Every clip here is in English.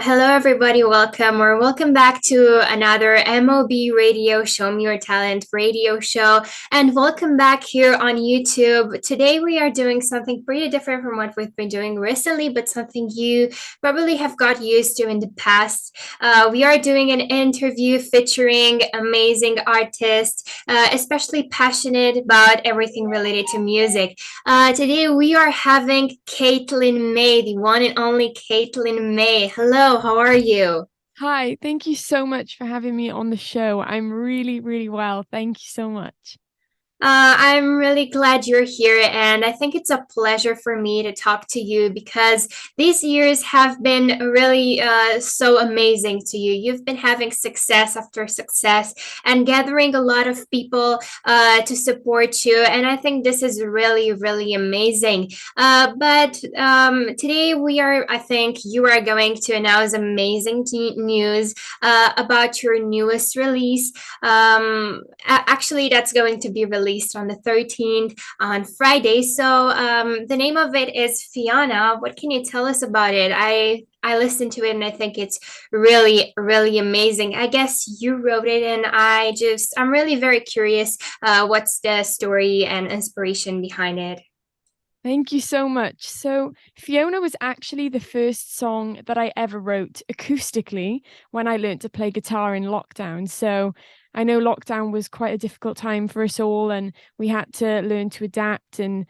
Hello, everybody. Welcome back to another MOB radio Show Me Your Talent radio show. And welcome back here on YouTube. Today, we are doing something pretty different from what we've been doing recently, but something you probably have got used to in the past. We are doing an interview featuring amazing artists, especially passionate about everything related to music. Today we are having Caitlin Mae, the one and only Caitlin Mae. Hello, how are you? Hi, thank you so much for having me on the show. I'm really, really well. Thank you so much. I'm really glad you're here, and I think it's a pleasure for me to talk to you because these years have been really so amazing to you. You've been having success after success and gathering a lot of people to support you, and I think this is really, really amazing. But today I think you are going to announce amazing news about your newest release. Actually, that's going to be released on the 13th on Friday. So the name of it is Fiona. What can you tell us about it? I listened to it and I think it's really, really amazing. I guess you wrote it, and I'm really very curious. What's the story and inspiration behind it? Thank you so much. So, Fiona was actually the first song that I ever wrote acoustically when I learnt to play guitar in lockdown. So, I know lockdown was quite a difficult time for us all, and we had to learn to adapt and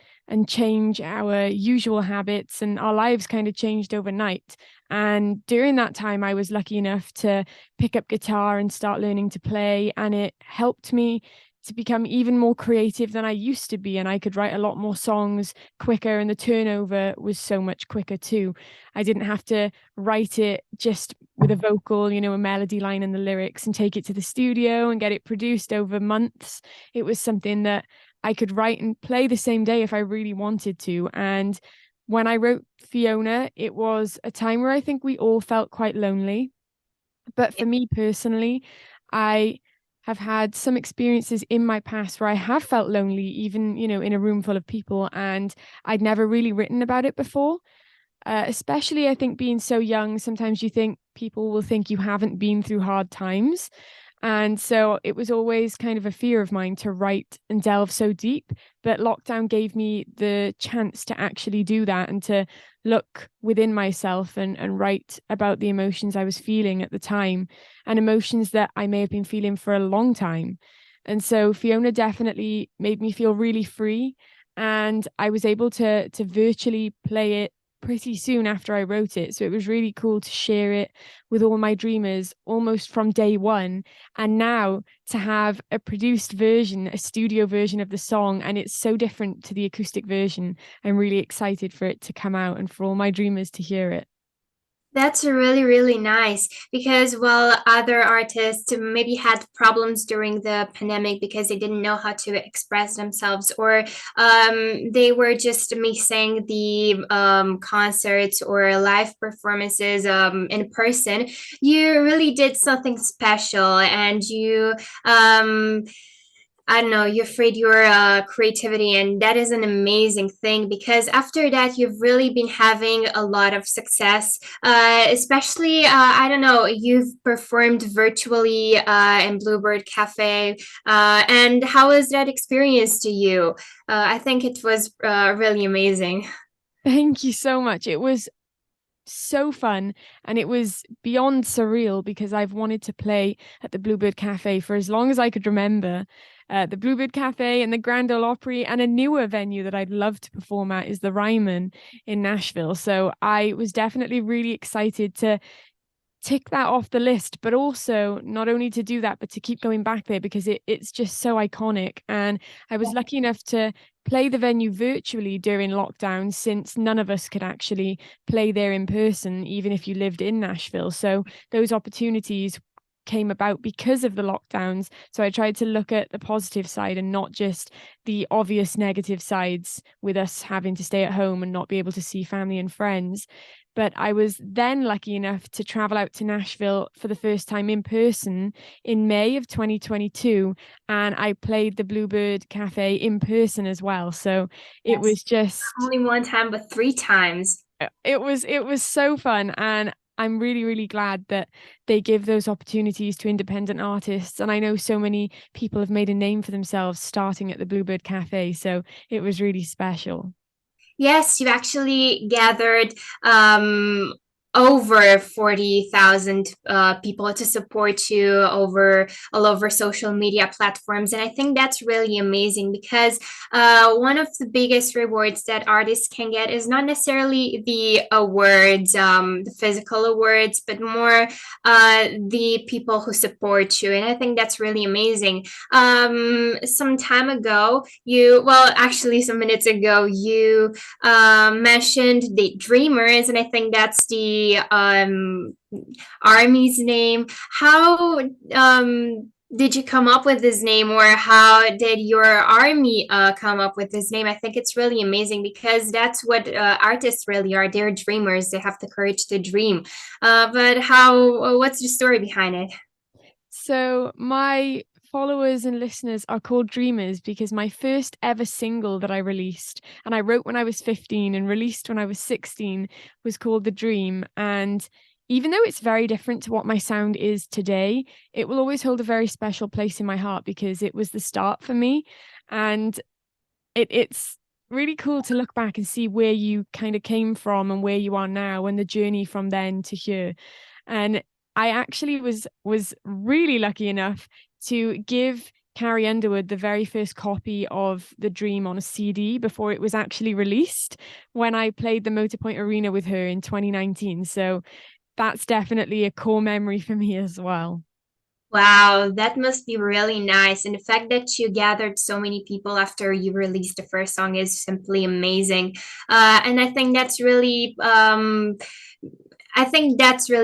change our usual habits, and our lives kind of changed overnight. And during that time, I was lucky enough to pick up guitar and start learning to play, and it helped me to become even more creative than I used to be. And I could write a lot more songs quicker, and the turnover was so much quicker too. I didn't have to write it just with a vocal, a melody line and the lyrics, and take it to the studio and get it produced over months. It was something that I could write and play the same day if I really wanted to. And when I wrote Fiona, it was a time where I think we all felt quite lonely. But for me personally, I have had some experiences in my past where I have felt lonely, even, in a room full of people, and I'd never really written about it before. Especially, I think, being so young, sometimes you think people will think you haven't been through hard times. And so it was always kind of a fear of mine to write and delve so deep. But lockdown gave me the chance to actually do that and to look within myself and write about the emotions I was feeling at the time, and emotions that I may have been feeling for a long time. And so Fiona definitely made me feel really free. And I was able to virtually play it pretty soon after I wrote it. So it was really cool to share it with all my dreamers almost from day one. And now to have a produced version, a studio version of the song, and it's so different to the acoustic version. I'm really excited for it to come out and for all my dreamers to hear it. That's really, really nice because while other artists maybe had problems during the pandemic because they didn't know how to express themselves, or they were just missing the concerts or live performances in person, you really did something special, and I don't know, you freed your creativity, and that is an amazing thing because after that, you've really been having a lot of success. Especially, I don't know, you've performed virtually in Bluebird Cafe. And how was that experience to you? I think it was really amazing. Thank you so much. It was so fun, and it was beyond surreal because I've wanted to play at the Bluebird Cafe for as long as I could remember. The Bluebird Cafe and the Grand Ole Opry, and a newer venue that I'd love to perform at is the Ryman in Nashville. So I was definitely really excited to tick that off the list, but also not only to do that, but to keep going back there because it's just so iconic. And I was lucky enough to play the venue virtually during lockdown, since none of us could actually play there in person, even if you lived in Nashville. So those opportunities came about because of the lockdowns. So I tried to look at the positive side and not just the obvious negative sides, with us having to stay at home and not be able to see family and friends. But I was then lucky enough to travel out to Nashville for the first time in person in May of 2022. And I played the Bluebird Cafe in person as well. So it Yes. was just Only one time, but three times. it was so fun. And I'm really, really glad that they give those opportunities to independent artists. And I know so many people have made a name for themselves starting at the Bluebird Cafe. So it was really special. Yes, you actually gathered over 40,000 people to support you over all over social media platforms. And I think that's really amazing because one of the biggest rewards that artists can get is not necessarily the awards, the physical awards, but more the people who support you. And I think that's really amazing. Some time ago, well, actually, some minutes ago, you mentioned the Dreamers, and I think that's the army's name. How did you come up with this name, or how did your army come up with this name? I think it's really amazing because that's what artists really are. They're dreamers. They have the courage to dream. But what's the story behind it? So my followers and listeners are called Dreamers because my first ever single that I released, and I wrote when I was 15 and released when I was 16, was called The Dream. And even though it's very different to what my sound is today, it will always hold a very special place in my heart because it was the start for me. And it's really cool to look back and see where you kind of came from and where you are now and the journey from then to here. And I actually was really lucky enough to give Carrie Underwood the very first copy of The Dream on a CD before it was actually released when I played the Motorpoint Arena with her in 2019. So that's definitely a core memory for me as well. Wow, that must be really nice. And the fact that you gathered so many people after you released the first song is simply amazing. And I think that's really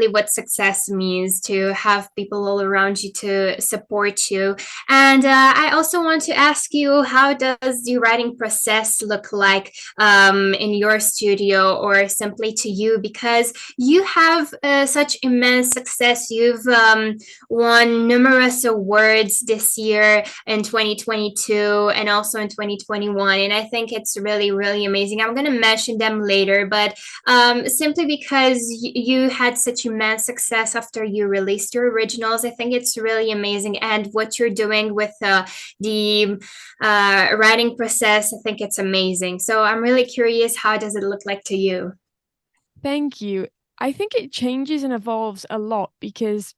what success means, to have people all around you to support you. And I also want to ask you, how does the writing process look like in your studio or simply to you? Because you have such immense success. You've won numerous awards this year in 2022 and also in 2021. And I think it's really, really amazing. I'm going to mention them later, but simply because you had such immense success after you released your originals. I think it's really amazing. And what you're doing with the writing process, I think it's amazing. So I'm really curious, how does it look like to you? Thank you. I think it changes and evolves a lot because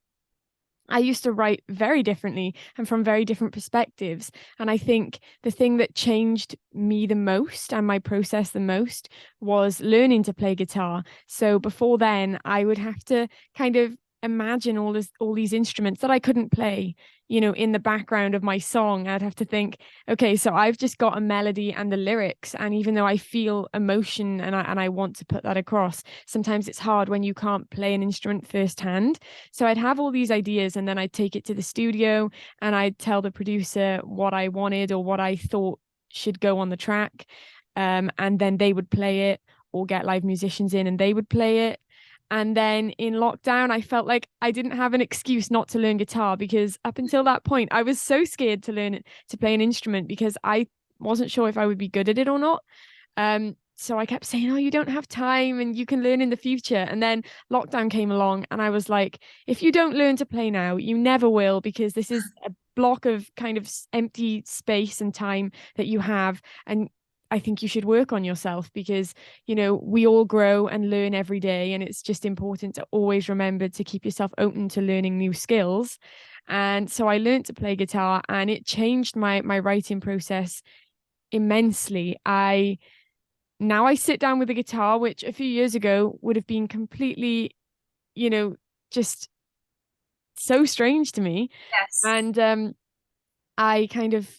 I used to write very differently and from very different perspectives. And I think the thing that changed me the most and my process the most was learning to play guitar. So before then, I would have to kind of imagine all these instruments that I couldn't play, in the background of my song. I'd have to think, okay, so I've just got a melody and the lyrics, and even though I feel emotion and I want to put that across, sometimes it's hard when you can't play an instrument firsthand. So I'd have all these ideas, and then I'd take it to the studio and I'd tell the producer what I wanted or what I thought should go on the track. And then they would play it, or get live musicians in and they would play it. And then in lockdown, I felt like I didn't have an excuse not to learn guitar, because up until that point, I was so scared to learn to play an instrument because I wasn't sure if I would be good at it or not. So I kept saying, oh, you don't have time and you can learn in the future. And then lockdown came along and I was like, if you don't learn to play now, you never will, because this is a block of kind of empty space and time that you have. And I think you should work on yourself because, we all grow and learn every day. And it's just important to always remember to keep yourself open to learning new skills. And so I learned to play guitar, and it changed my writing process immensely. Now I sit down with a guitar, which a few years ago would have been completely, just so strange to me. Yes. And I kind of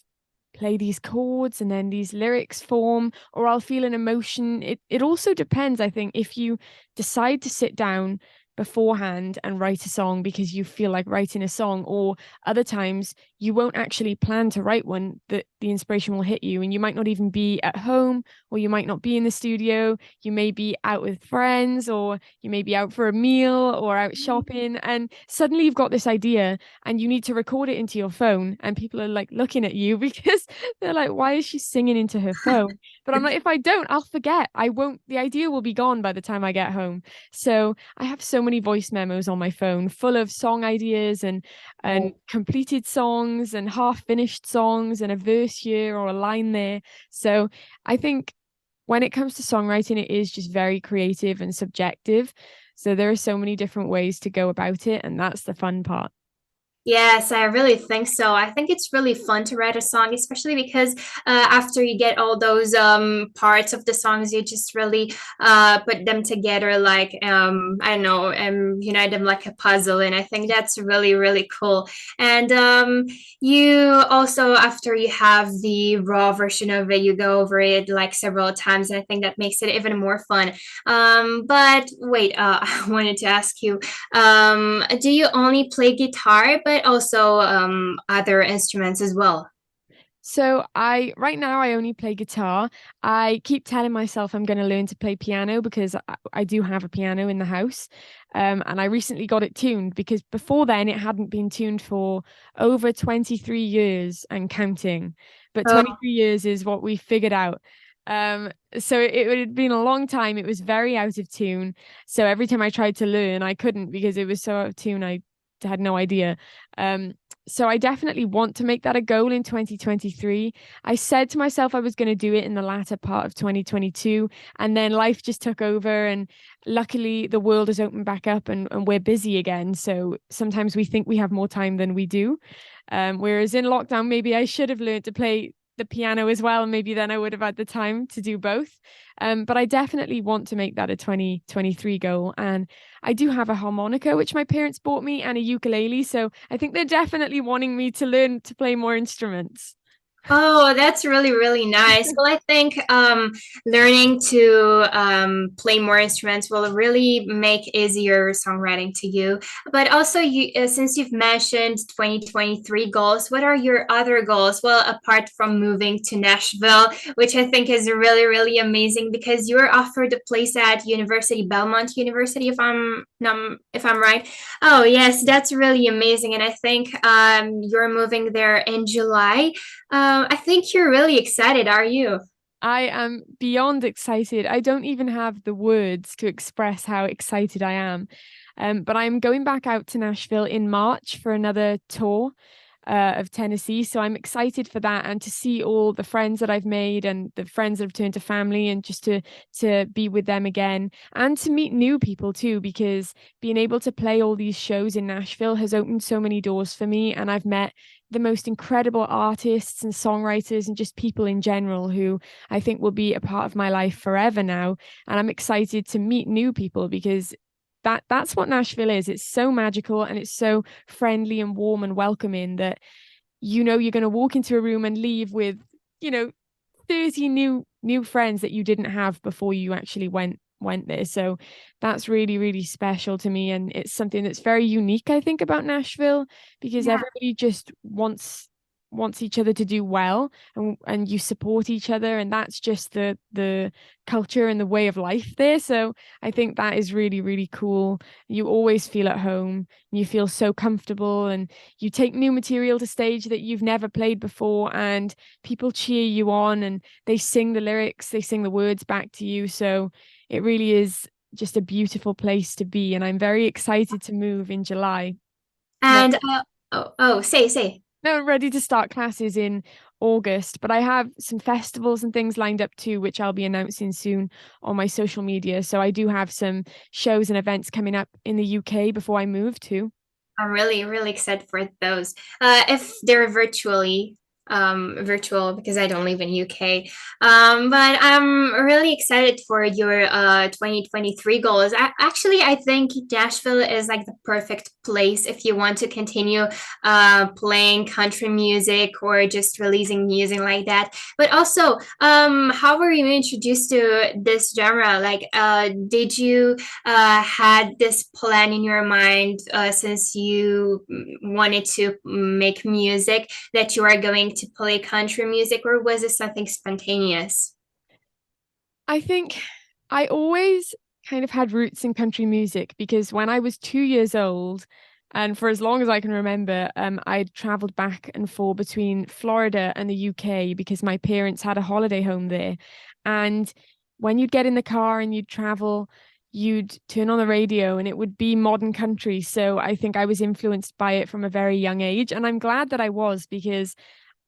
play these chords and then these lyrics form, or I'll feel an emotion. It also depends, I think, if you decide to sit down beforehand and write a song because you feel like writing a song, or other times you won't actually plan to write one, that the inspiration will hit you, and you might not even be at home, or you might not be in the studio. You may be out with friends, or you may be out for a meal or out shopping, and suddenly you've got this idea and you need to record it into your phone, and people are like looking at you because they're like, why is she singing into her phone? But I'm like, if I don't, I'll forget. I won't, the idea will be gone by the time I get home. So I have so many voice memos on my phone full of song ideas and completed songs and half finished songs and a verse here or a line there. So I think when it comes to songwriting, it is just very creative and subjective. So there are so many different ways to go about it, and that's the fun part. Yes, I really think so. I think it's really fun to write a song, especially because after you get all those parts of the songs, you just really put them together like I don't know, unite them like a puzzle. And I think that's really, really cool. And you also, after you have the raw version of it, you go over it like several times, and I think that makes it even more fun. But wait, I wanted to ask you, do you only play guitar, but also other instruments as well? So I right now I only play guitar. I keep telling myself I'm going to learn to play piano because I do have a piano in the house. And I recently got it tuned because before then it hadn't been tuned for over 23 years and counting. But Oh, 23 years is what we figured out. So it had been a long time. It was very out of tune. So every time I tried to learn, I couldn't because it was so out of tune. I had no idea. Um, so I definitely want to make that a goal in 2023. I said to myself I was going to do it in the latter part of 2022, and then life just took over, and luckily the world has opened back up, and we're busy again. So sometimes we think we have more time than we do. Whereas in lockdown, maybe I should have learned to play the piano as well. Maybe then I would have had the time to do both. But I definitely want to make that a 2023 goal. And I do have a harmonica, which my parents bought me, and a ukulele. So I think they're definitely wanting me to learn to play more instruments. oh, that's really, really nice. Well, I think learning to play more instruments will really make easier songwriting to you. But also, since you've mentioned 2023 goals, what are your other goals? Well, apart from moving to Nashville, which I think is really, really amazing because you're offered a place at University Belmont University, if I'm right. Oh, yes, that's really amazing, and I think you're moving there in July. I think you're really excited, are you? I am beyond excited. I don't even have the words to express how excited I am. But I'm going back out to Nashville in March for another tour of Tennessee. So I'm excited for that and to see all the friends that I've made and the friends that have turned to family, and just to be with them again and to meet new people too, because being able to play all these shows in Nashville has opened so many doors for me, and I've met the most incredible artists and songwriters and just people in general who I think will be a part of my life forever now. And I'm excited to meet new people because that's what Nashville is. It's so magical and it's so friendly and warm and welcoming that you're going to walk into a room and leave with, you know, 30 new friends that you didn't have before you actually went there. So that's really, really special to me. And it's something that's very unique, I think, about Nashville, because Yeah. everybody just wants each other to do well, and you support each other, and that's just the culture and the way of life there. So I think that is really, really cool. You always feel at home, you feel so comfortable, and you take new material to stage that you've never played before, and people cheer you on, and they sing the lyrics, they sing the words back to you. So it really is just a beautiful place to be, and I'm very excited to move in July. And say. No, ready to start classes in August, but I have some festivals and things lined up too, which I'll be announcing soon on my social media. So I do have some shows and events coming up in the UK before I move too. I'm really, really excited for those. If they're virtually. virtual because I don't live in UK. But I'm really excited for your 2023 goals. Actually, I think Nashville is like the perfect place if you want to continue playing country music or just releasing music like that. But also, how were you introduced to this genre? Like, did you had this plan in your mind since you wanted to make music that you are going to play country music, or was it something spontaneous? I think I always kind of had roots in country music because when I was 2 years old, and for as long as I can remember, I'd traveled back and forth between Florida and the UK because my parents had a holiday home there. And when you'd get in the car and you'd travel, you'd turn on the radio and it would be modern country. So I think I was influenced by it from a very young age. And I'm glad that I was because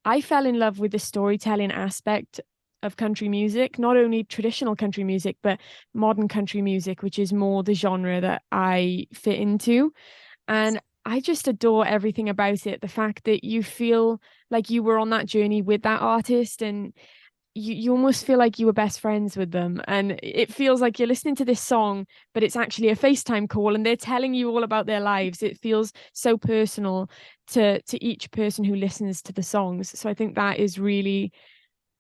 I fell in love with the storytelling aspect of country music, not only traditional country music, but modern country music, which is more the genre that I fit into. And I just adore everything about it. The fact that you feel like you were on that journey with that artist and you almost feel like you were best friends with them. And it feels like you're listening to this song, but it's actually a FaceTime call and they're telling you all about their lives. It feels so personal to each person who listens to the songs. So I think that is really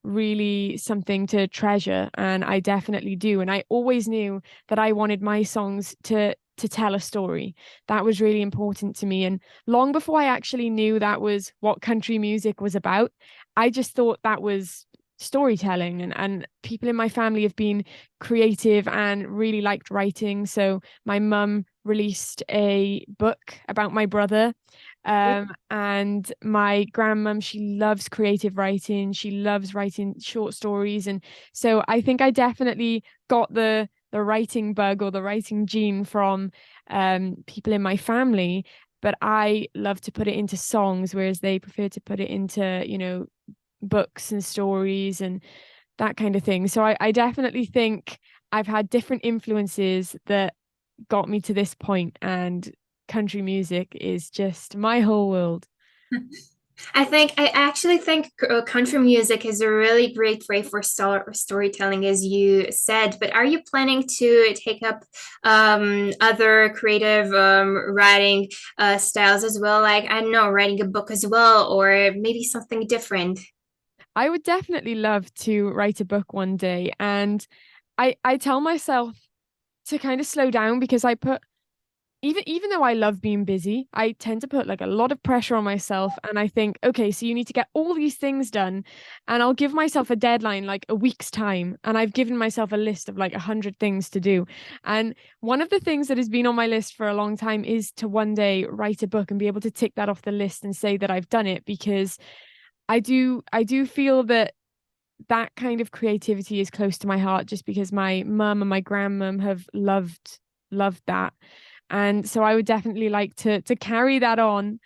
really something to treasure, and I definitely do. And I always knew that I wanted my songs to tell a story. That was really important to me. And long before I actually knew that was what country music was about, I just thought that was storytelling. And people in my family have been creative and really liked writing. So my mum released a book about my brother, and my grandmum, she loves creative writing. She loves writing short stories. And so I think I definitely got the writing bug or the writing gene from people in my family. But I love to put it into songs, whereas they prefer to put it into, books and stories and that kind of thing. So I definitely think I've had different influences that got me to this point, and country music is just my whole world. I actually think country music is a really great way for storytelling, as you said. But are you planning to take up other creative writing styles as well? Like, I don't know, writing a book as well, or maybe something different? I would definitely love to write a book one day. And I tell myself to kind of slow down because I put even though I love being busy, I tend to put like a lot of pressure on myself. And I think, okay, so you need to get all these things done. And I'll give myself a deadline, like a week's time. And I've given myself a list of like 100 things to do. And one of the things that has been on my list for a long time is to one day write a book and be able to tick that off the list and say that I've done it, because I do feel that that kind of creativity is close to my heart just because my mum and my grandmum have loved that. And so I would definitely like to carry that on.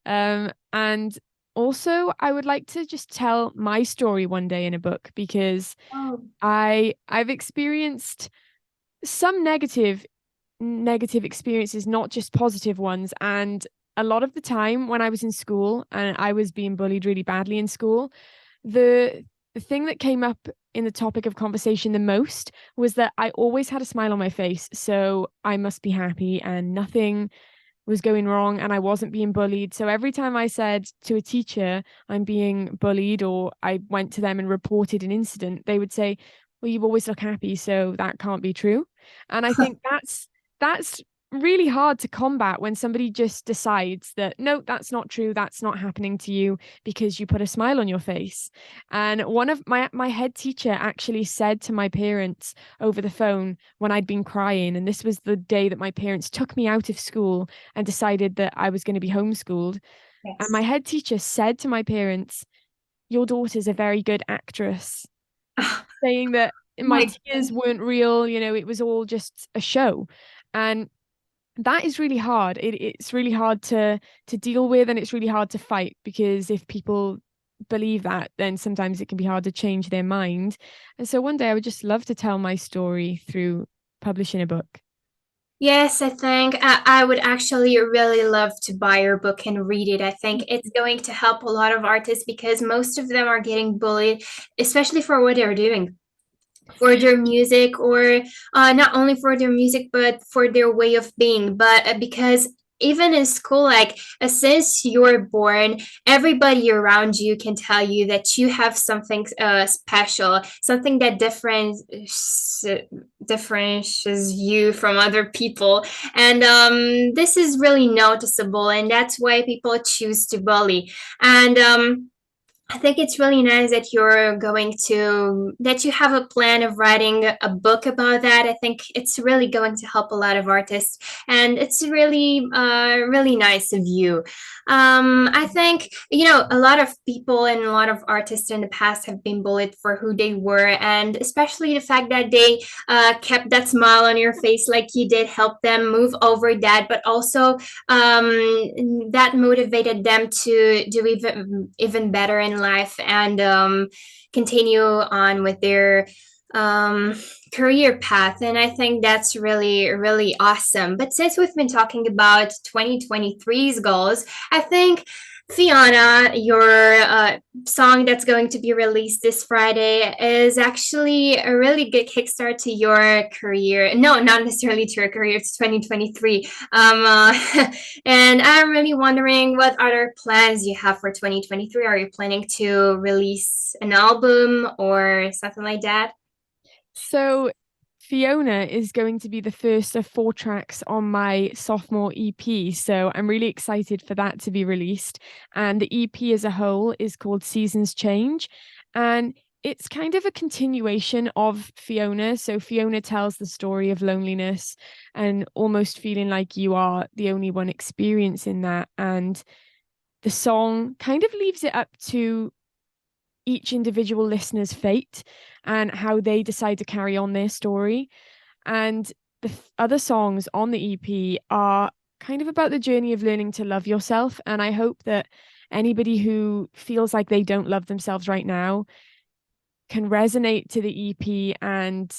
And also I would like to just tell my story one day in a book, because Oh, I've experienced some negative experiences, not just positive ones. And a lot of the time when I was in school and I was being bullied really badly in school, the the thing that came up in the topic of conversation the most was that I always had a smile on my face. So I must be happy and nothing was going wrong and I wasn't being bullied. So every time I said to a teacher, I'm being bullied, or I went to them and reported an incident, they would say, well, you always look happy, so that can't be true. And I think that's really hard to combat when somebody just decides that no, that's not true, that's not happening to you because you put a smile on your face. And one of my head teacher actually said to my parents over the phone when I'd been crying, and this was the day that my parents took me out of school and decided that I was going to be homeschooled. And my yes. head teacher said to my parents, your daughter's a very good actress, Oh, saying that my my tears weren't real, it was all just a show. And that is really hard. It's really hard to deal with, and it's really hard to fight, because if people believe that, then sometimes it can be hard to change their mind. And so one day I would just love to tell my story through publishing a book. Yes, I think I would actually really love to buy your book and read it. I think it's going to help a lot of artists because most of them are getting bullied, especially for what they're doing, for their music, or not only for their music but for their way of being. But because even in school, like since you're born, everybody around you can tell you that you have something special, something that differentiates you from other people. And this is really noticeable, and that's why people choose to bully. And I think it's really nice that that you have a plan of writing a book about that. I think it's really going to help a lot of artists, and it's really, really nice of you. I think, a lot of people and a lot of artists in the past have been bullied for who they were, and especially the fact that they kept that smile on your face like you did help them move over that, but also that motivated them to do even better in life, and continue on with their um, career path. And I think that's really, really awesome. But since we've been talking about 2023's goals, I think, Fiona, your song that's going to be released this Friday is actually a really good kickstart to your career. No, not necessarily to your career, it's 2023. And I'm really wondering what other plans you have for 2023. Are you planning to release an album or something like that? So Fiona is going to be the first of 4 tracks on my sophomore EP. So I'm really excited for that to be released. And the EP as a whole is called Seasons Change. And it's kind of a continuation of Fiona. So Fiona tells the story of loneliness and almost feeling like you are the only one experiencing that. And the song kind of leaves it up to each individual listener's fate and how they decide to carry on their story. And the other songs on the EP are kind of about the journey of learning to love yourself. And I hope that anybody who feels like they don't love themselves right now can resonate to the EP and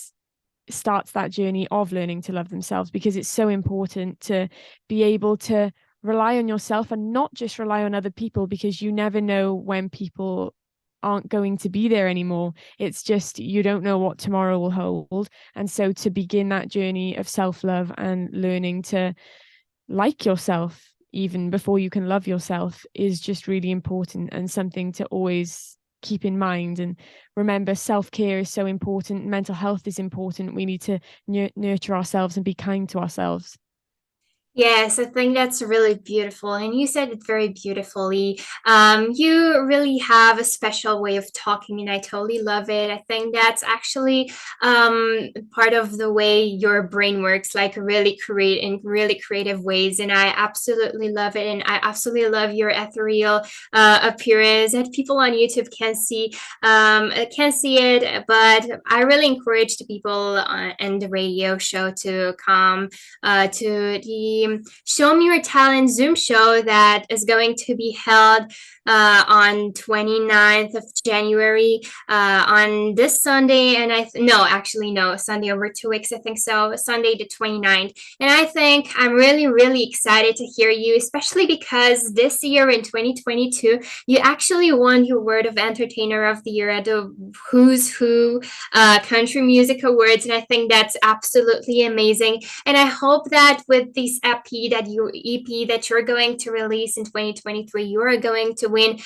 starts that journey of learning to love themselves, because it's so important to be able to rely on yourself and not just rely on other people, because you never know when people aren't going to be there anymore. It's just you don't know what tomorrow will hold. And so to begin that journey of self-love and learning to like yourself even before you can love yourself is just really important and something to always keep in mind. And remember, self-care is so important, mental health is important. We need to nurture ourselves and be kind to ourselves. Yes, I think that's really beautiful. And you said it very beautifully. You really have a special way of talking, and I totally love it. I think that's actually part of the way your brain works, like really create in really creative ways. And I absolutely love it. And I absolutely love your ethereal appearance that people on YouTube can't see it. But I really encourage the people in the radio show to come to the Show Me Your Talent Zoom show that is going to be held on 29th of January on this Sunday. And no, actually, no, Sunday over 2 weeks, I think so, Sunday the 29th. And I think I'm really, really excited to hear you, especially because this year in 2022, you actually won your Word of Entertainer of the Year at the Who's Who Country Music Awards. And I think that's absolutely amazing. And I hope that with this EP that you're going to release in 2023, you are going to win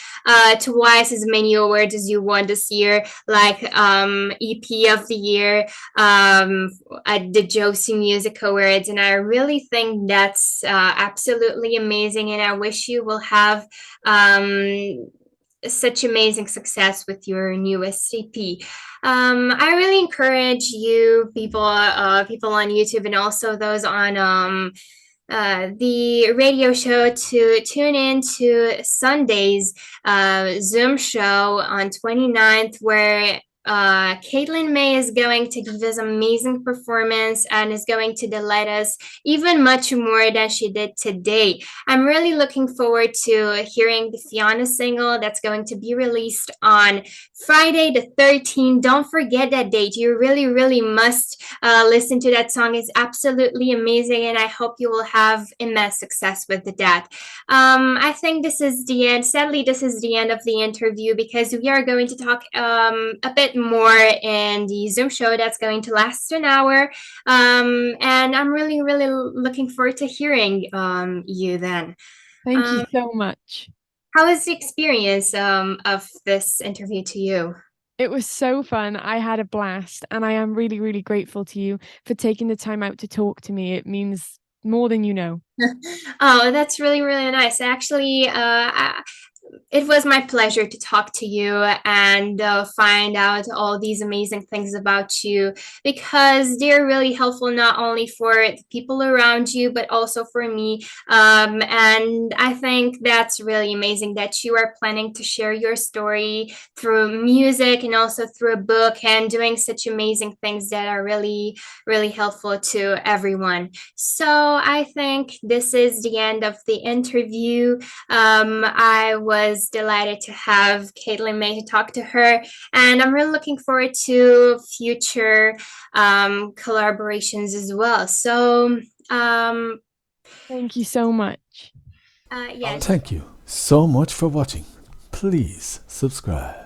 twice as many awards as you won this year, like EP of the Year at the Josie Music Awards. And I really think that's absolutely amazing. And I wish you will have such amazing success with your newest EP. I really encourage you, people on YouTube, and also those on the radio show, to tune in to Sunday's Zoom show on 29th, where Caitlin Mae is going to give us amazing performance and is going to delight us even much more than she did today. I'm really looking forward to hearing the Fiona single that's going to be released on Friday the 13th. Don't forget that date. You really, really must listen to that song. It's absolutely amazing, and I hope you will have immense success with that. I think this is the end. Sadly, this is the end of the interview because we are going to talk a bit more in the Zoom show that's going to last an hour. And I'm really, really looking forward to hearing you then. Thank you Um, so much. how was the experience of this interview to you? It was so fun. I had a blast, and I am really, really grateful to you for taking the time out to talk to me. It means more than you know. Oh, that's really, really nice. Actually, it was my pleasure to talk to you and find out all these amazing things about you because they're really helpful not only for the people around you but also for me. And I think that's really amazing that you are planning to share your story through music and also through a book and doing such amazing things that are really, really helpful to everyone. So I think this is the end of the interview. I was delighted to have Caitlin May to talk to her, and I'm really looking forward to future collaborations as well. So, Thank you so much. yeah, Thank you so much for watching. Please subscribe.